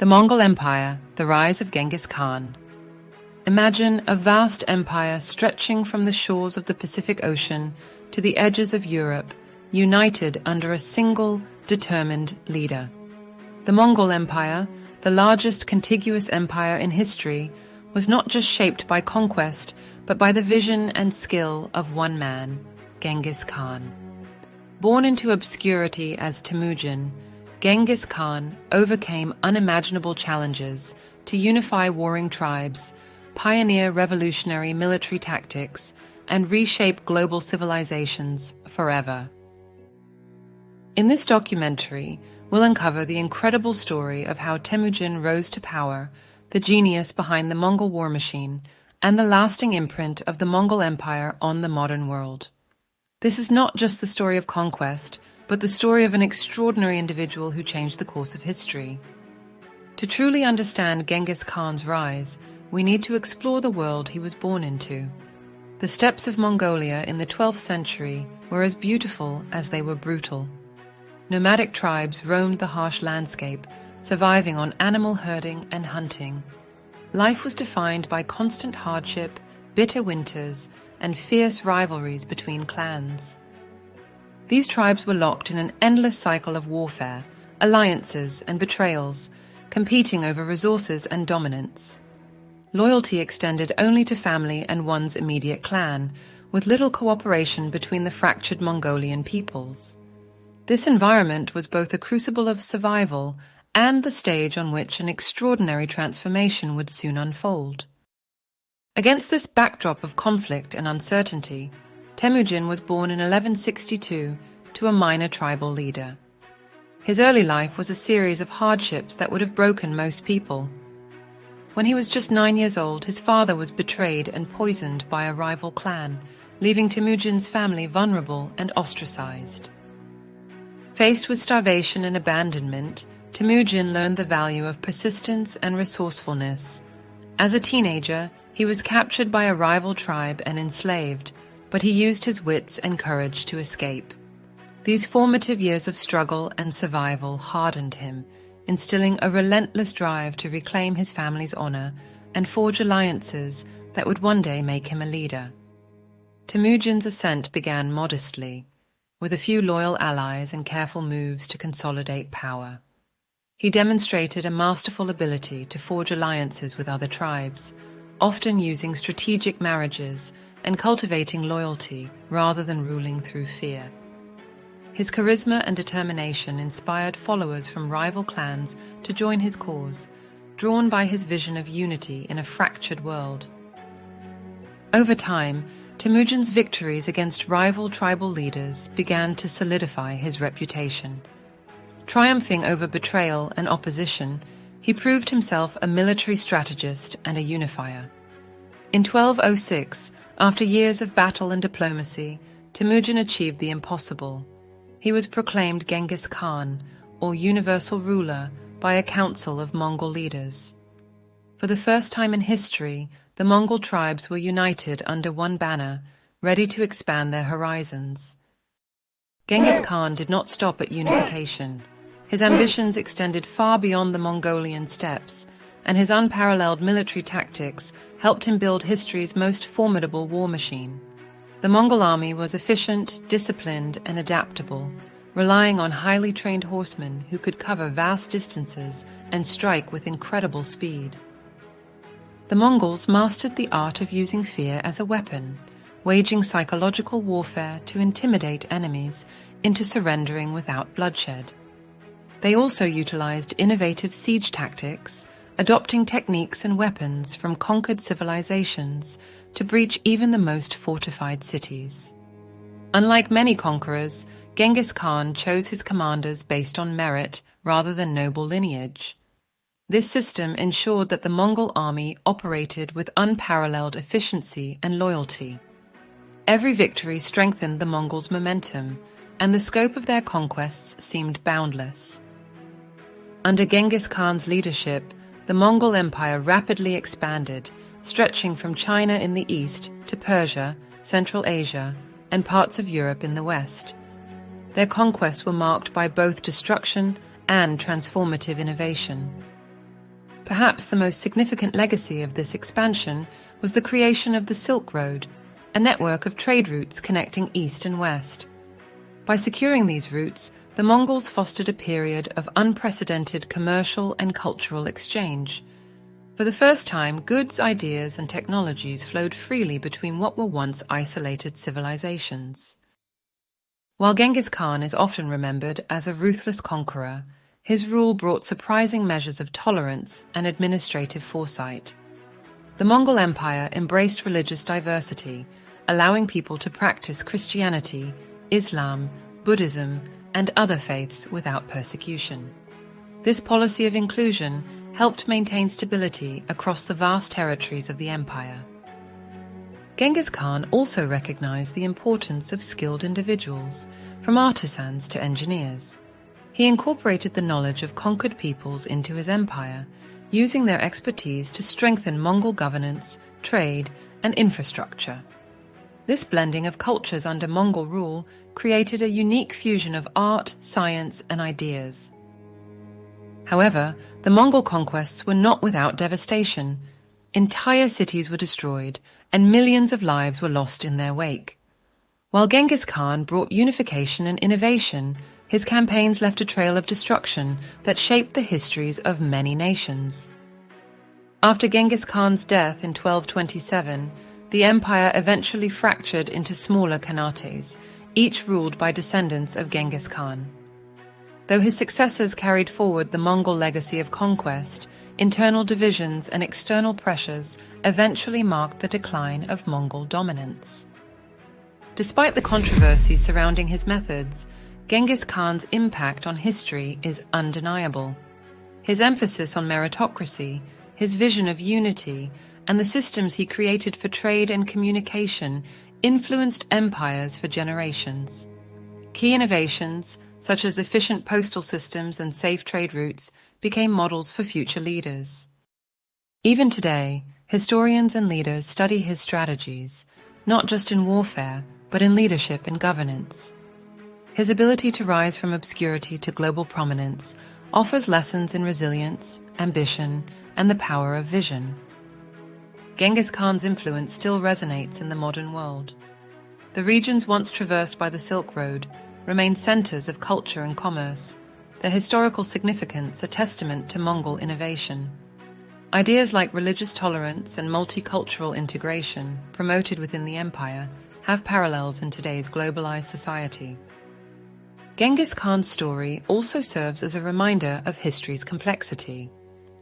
The Mongol Empire, the rise of Genghis Khan. Imagine a vast empire stretching from the shores of the Pacific Ocean to the edges of Europe, united under a single, determined leader. The Mongol Empire, the largest contiguous empire in history, was not just shaped by conquest, but by the vision and skill of one man, Genghis Khan. Born into obscurity as Temujin, Genghis Khan overcame unimaginable challenges to unify warring tribes, pioneer revolutionary military tactics, and reshape global civilizations forever. In this documentary, we'll uncover the incredible story of how Temujin rose to power, the genius behind the Mongol war machine, and the lasting imprint of the Mongol Empire on the modern world. This is not just the story of conquest, but the story of an extraordinary individual who changed the course of history. To truly understand Genghis Khan's rise, we need to explore the world he was born into. The steppes of Mongolia in the 12th century were as beautiful as they were brutal. Nomadic tribes roamed the harsh landscape, surviving on animal herding and hunting. Life was defined by constant hardship, bitter winters, and fierce rivalries between clans. These tribes were locked in an endless cycle of warfare, alliances, and betrayals, competing over resources and dominance. Loyalty extended only to family and one's immediate clan, with little cooperation between the fractured Mongolian peoples. This environment was both a crucible of survival and the stage on which an extraordinary transformation would soon unfold. Against this backdrop of conflict and uncertainty, Temujin was born in 1162 to a minor tribal leader. His early life was a series of hardships that would have broken most people. When he was just 9 years old, his father was betrayed and poisoned by a rival clan, leaving Temujin's family vulnerable and ostracized. Faced with starvation and abandonment, Temujin learned the value of persistence and resourcefulness. As a teenager, he was captured by a rival tribe and enslaved, but he used his wits and courage to escape. These formative years of struggle and survival hardened him, instilling a relentless drive to reclaim his family's honor and forge alliances that would one day make him a leader. Temujin's ascent began modestly, with a few loyal allies and careful moves to consolidate power. He demonstrated a masterful ability to forge alliances with other tribes, often using strategic marriages and cultivating loyalty rather than ruling through fear. His charisma and determination inspired followers from rival clans to join his cause, drawn by his vision of unity in a fractured world. Over time, Temujin's victories against rival tribal leaders began to solidify his reputation. Triumphing over betrayal and opposition, he proved himself a military strategist and a unifier. In 1206, after years of battle and diplomacy, Temujin achieved the impossible. He was proclaimed Genghis Khan, or universal ruler, by a council of Mongol leaders. For the first time in history, the Mongol tribes were united under one banner, ready to expand their horizons. Genghis Khan did not stop at unification. His ambitions extended far beyond the Mongolian steppes, and his unparalleled military tactics helped him build history's most formidable war machine. The Mongol army was efficient, disciplined, and adaptable, relying on highly trained horsemen who could cover vast distances and strike with incredible speed. The Mongols mastered the art of using fear as a weapon, waging psychological warfare to intimidate enemies into surrendering without bloodshed. They also utilized innovative siege tactics, adopting techniques and weapons from conquered civilizations to breach even the most fortified cities. Unlike many conquerors, Genghis Khan chose his commanders based on merit rather than noble lineage. This system ensured that the Mongol army operated with unparalleled efficiency and loyalty. Every victory strengthened the Mongols' momentum, and the scope of their conquests seemed boundless. Under Genghis Khan's leadership, the Mongol Empire rapidly expanded, stretching from China in the east to Persia, Central Asia, and parts of Europe in the west. Their conquests were marked by both destruction and transformative innovation. Perhaps the most significant legacy of this expansion was the creation of the Silk Road, a network of trade routes connecting east and west. By securing these routes, the Mongols fostered a period of unprecedented commercial and cultural exchange. For the first time, goods, ideas, and technologies flowed freely between what were once isolated civilizations. While Genghis Khan is often remembered as a ruthless conqueror, his rule brought surprising measures of tolerance and administrative foresight. The Mongol Empire embraced religious diversity, allowing people to practice Christianity, Islam, Buddhism, and other faiths without persecution. This policy of inclusion helped maintain stability across the vast territories of the empire. Genghis Khan also recognized the importance of skilled individuals, from artisans to engineers. He incorporated the knowledge of conquered peoples into his empire, using their expertise to strengthen Mongol governance, trade, and infrastructure. This blending of cultures under Mongol rule created a unique fusion of art, science, and ideas. However, the Mongol conquests were not without devastation. Entire cities were destroyed, and millions of lives were lost in their wake. While Genghis Khan brought unification and innovation, his campaigns left a trail of destruction that shaped the histories of many nations. After Genghis Khan's death in 1227, the empire eventually fractured into smaller khanates, each ruled by descendants of Genghis Khan. Though his successors carried forward the Mongol legacy of conquest, internal divisions and external pressures eventually marked the decline of Mongol dominance. Despite the controversies surrounding his methods, Genghis Khan's impact on history is undeniable. His emphasis on meritocracy, his vision of unity, and the systems he created for trade and communication influenced empires for generations. Key innovations, such as efficient postal systems and safe trade routes, became models for future leaders. Even today, historians and leaders study his strategies, not just in warfare, but in leadership and governance. His ability to rise from obscurity to global prominence offers lessons in resilience, ambition, and the power of vision. Genghis Khan's influence still resonates in the modern world. The regions once traversed by the Silk Road remain centers of culture and commerce, their historical significance a testament to Mongol innovation. Ideas like religious tolerance and multicultural integration, promoted within the empire, have parallels in today's globalized society. Genghis Khan's story also serves as a reminder of history's complexity.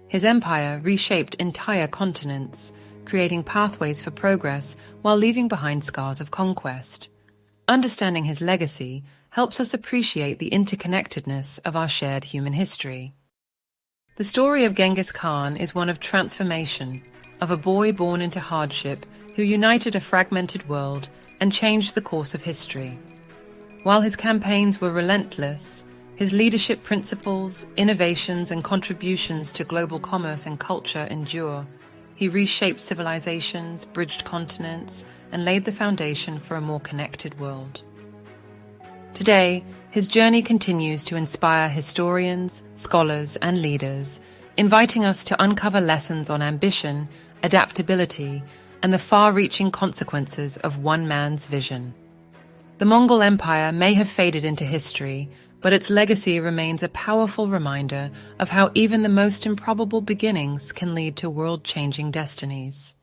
His empire reshaped entire continents, creating pathways for progress while leaving behind scars of conquest. Understanding his legacy helps us appreciate the interconnectedness of our shared human history. The story of Genghis Khan is one of transformation, of a boy born into hardship who united a fragmented world and changed the course of history. While his campaigns were relentless, his leadership principles, innovations, and contributions to global commerce and culture endure. He reshaped civilizations, bridged continents, and laid the foundation for a more connected world. Today, his journey continues to inspire historians, scholars, and leaders, inviting us to uncover lessons on ambition, adaptability, and the far-reaching consequences of one man's vision. The Mongol Empire may have faded into history, but its legacy remains a powerful reminder of how even the most improbable beginnings can lead to world-changing destinies.